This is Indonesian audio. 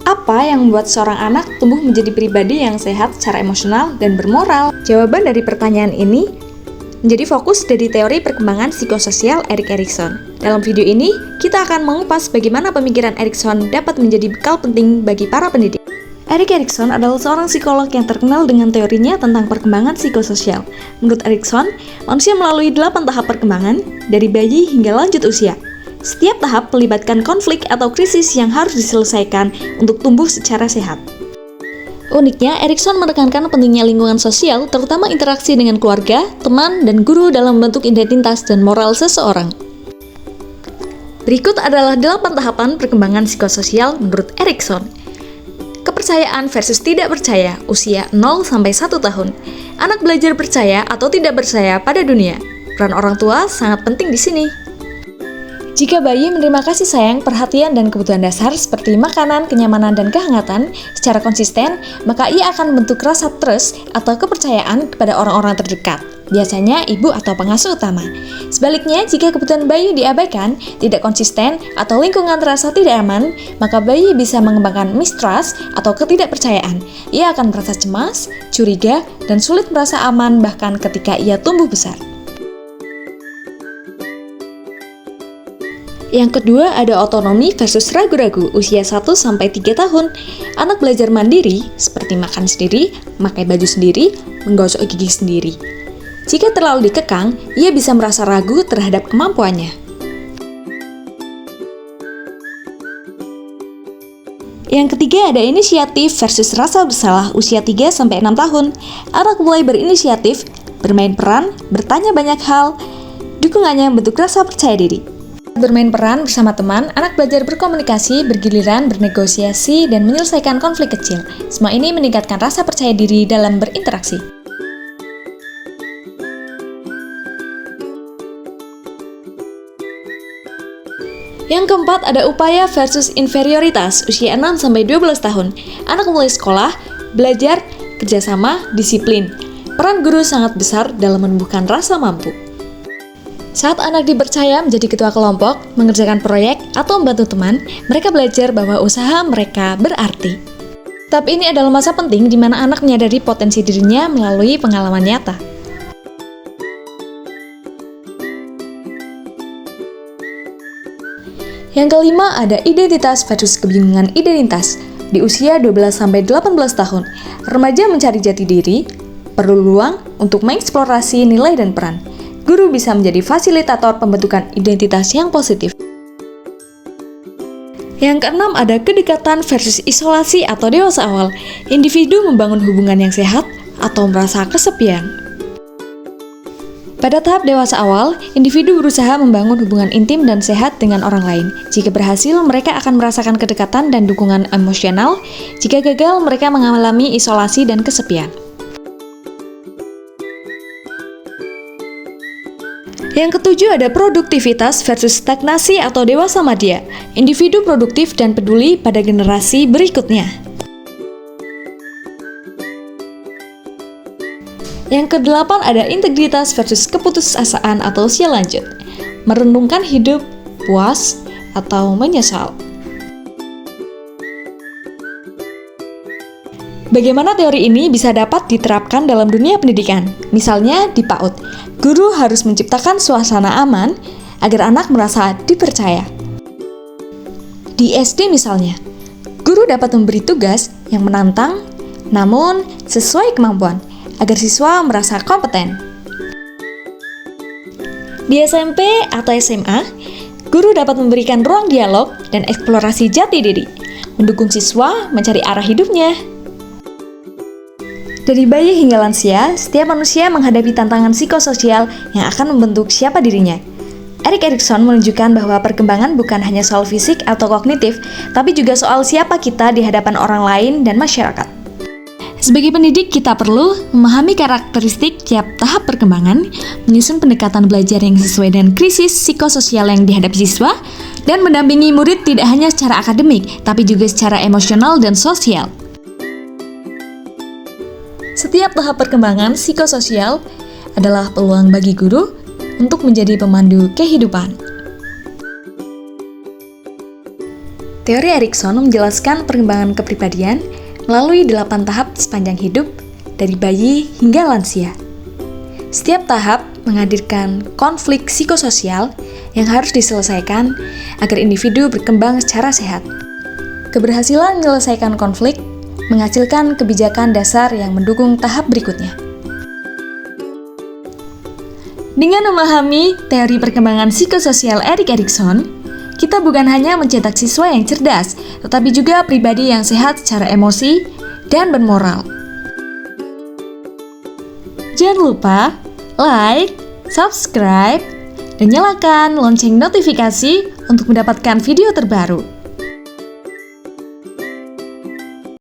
Apa yang membuat seorang anak tumbuh menjadi pribadi yang sehat secara emosional dan bermoral? Jawaban dari pertanyaan ini menjadi fokus dari teori perkembangan psikososial Erik Erikson. Dalam video ini, kita akan mengupas bagaimana pemikiran Erikson dapat menjadi bekal penting bagi para pendidik. Erik Erikson adalah seorang psikolog yang terkenal dengan teorinya tentang perkembangan psikososial. Menurut Erikson, manusia melalui 8 tahap perkembangan, dari bayi hingga lanjut usia. Setiap tahap melibatkan konflik atau krisis yang harus diselesaikan untuk tumbuh secara sehat. Uniknya, Erikson menekankan pentingnya lingkungan sosial, terutama interaksi dengan keluarga, teman, dan guru dalam membentuk identitas dan moral seseorang. Berikut adalah 8 tahapan perkembangan psikososial menurut Erikson. Kepercayaan versus tidak percaya, usia 0-1 tahun. Anak belajar percaya atau tidak percaya pada dunia. Peran orang tua sangat penting di sini. Jika bayi menerima kasih sayang, perhatian, dan kebutuhan dasar seperti makanan, kenyamanan, dan kehangatan secara konsisten, maka ia akan membentuk rasa trust atau kepercayaan kepada orang-orang terdekat, biasanya ibu atau pengasuh utama. Sebaliknya, jika kebutuhan bayi diabaikan, tidak konsisten, atau lingkungan terasa tidak aman, maka bayi bisa mengembangkan mistrust atau ketidakpercayaan. Ia akan merasa cemas, curiga, dan sulit merasa aman bahkan ketika ia tumbuh besar. Yang kedua ada otonomi versus ragu-ragu, usia 1-3 tahun. Anak belajar mandiri, seperti makan sendiri, memakai baju sendiri, menggosok gigi sendiri. Jika terlalu dikekang, ia bisa merasa ragu terhadap kemampuannya. Yang ketiga ada inisiatif versus rasa bersalah, usia 3-6 tahun. Anak mulai berinisiatif, bermain peran, bertanya banyak hal, dukungannya membentuk rasa percaya diri. Bermain peran bersama teman, anak belajar berkomunikasi, bergiliran, bernegosiasi, dan menyelesaikan konflik kecil. Semua ini meningkatkan rasa percaya diri dalam berinteraksi. Yang keempat ada upaya versus inferioritas, usia 6-12 tahun. Anak mulai sekolah, belajar, kerjasama, disiplin. Peran guru sangat besar dalam menumbuhkan rasa mampu. Saat anak dipercaya menjadi ketua kelompok, mengerjakan proyek, atau membantu teman, mereka belajar bahwa usaha mereka berarti. Tapi ini adalah masa penting di mana anak menyadari potensi dirinya melalui pengalaman nyata. Yang kelima ada identitas versus kebingungan identitas. Di usia 12-18 tahun, remaja mencari jati diri, perlu ruang untuk mengeksplorasi nilai dan peran. Guru bisa menjadi fasilitator pembentukan identitas yang positif. Yang keenam ada kedekatan versus isolasi atau dewasa awal. Individu membangun hubungan yang sehat atau merasa kesepian. Pada tahap dewasa awal, individu berusaha membangun hubungan intim dan sehat dengan orang lain. Jika berhasil, mereka akan merasakan kedekatan dan dukungan emosional. Jika gagal, mereka mengalami isolasi dan kesepian. Yang ketujuh ada produktivitas versus stagnasi atau dewasa madya. Individu produktif dan peduli pada generasi berikutnya. Yang kedelapan ada integritas versus keputusasaan atau usia lanjut. Merenungkan hidup, puas, atau menyesal. Bagaimana teori ini bisa dapat diterapkan dalam dunia pendidikan? Misalnya di PAUD, guru harus menciptakan suasana aman agar anak merasa dipercaya. Di SD misalnya, guru dapat memberi tugas yang menantang namun sesuai kemampuan agar siswa merasa kompeten. Di SMP atau SMA, guru dapat memberikan ruang dialog dan eksplorasi jati diri, mendukung siswa mencari arah hidupnya. Dari bayi hingga lansia, setiap manusia menghadapi tantangan psikososial yang akan membentuk siapa dirinya. Erik Erikson menunjukkan bahwa perkembangan bukan hanya soal fisik atau kognitif, tapi juga soal siapa kita di hadapan orang lain dan masyarakat. Sebagai pendidik, kita perlu memahami karakteristik tiap tahap perkembangan, menyusun pendekatan belajar yang sesuai dengan krisis psikososial yang dihadapi siswa, dan mendampingi murid tidak hanya secara akademik, tapi juga secara emosional dan sosial. Setiap tahap perkembangan psikososial adalah peluang bagi guru untuk menjadi pemandu kehidupan. Teori Erikson menjelaskan perkembangan kepribadian melalui 8 tahap sepanjang hidup, dari bayi hingga lansia. Setiap tahap menghadirkan konflik psikososial yang harus diselesaikan agar individu berkembang secara sehat. Keberhasilan menyelesaikan konflik menghasilkan kebijakan dasar yang mendukung tahap berikutnya. Dengan memahami teori perkembangan psikososial Erik Erikson, kita bukan hanya mencetak siswa yang cerdas, tetapi juga pribadi yang sehat secara emosi dan bermoral. Jangan lupa like, subscribe, dan nyalakan lonceng notifikasi untuk mendapatkan video terbaru.